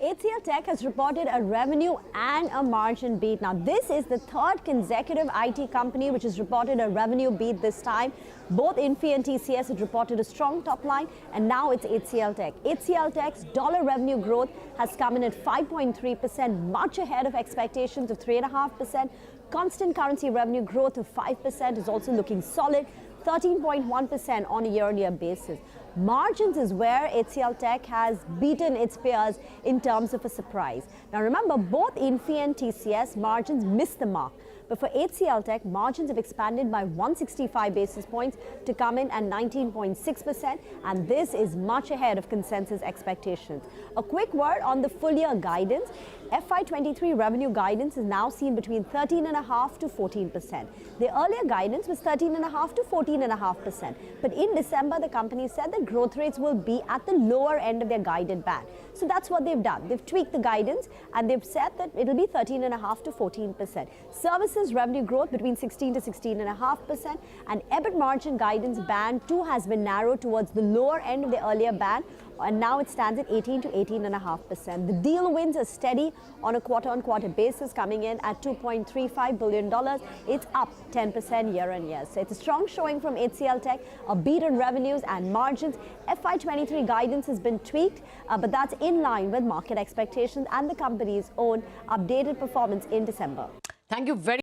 HCL Tech has reported a revenue and a margin beat. Now, this is the third consecutive IT company which has reported a revenue beat this time. Both Infi and TCS had reported a strong top line, and now it's HCL Tech. HCL Tech's dollar revenue growth has come in at 5.3%, much ahead of expectations of 3.5%. Constant currency revenue growth of 5% is also looking solid, 13.1% on a year-on-year basis. Margins is where HCL Tech has beaten its peers in terms of a surprise. Now remember, both Infi and TCS margins missed the mark. But for HCL Tech, margins have expanded by 165 basis points to come in at 19.6%, and this is much ahead of consensus expectations. A quick word on the full year guidance. FY23 revenue guidance is now seen between 13.5% to 14%. The earlier guidance was 13.5% to 14.5%. But in December, the company said that growth rates will be at the lower end of their guided band. So that's what they've done. They've tweaked the guidance and they've said that it'll be 13.5% to 14%. Services revenue growth between 16 to 16.5%, and EBIT margin guidance band too has been narrowed towards the lower end of the earlier band, and now it stands at 18 to 18.5%. The deal wins are steady on a quarter-on-quarter basis, coming in at $2.35 billion. It's up 10% year-on-year. So it's a strong showing from HCL Tech, a beat in revenues and margins. FY23 guidance has been tweaked, but that's in line with market expectations and the company's own updated performance in December. Thank you very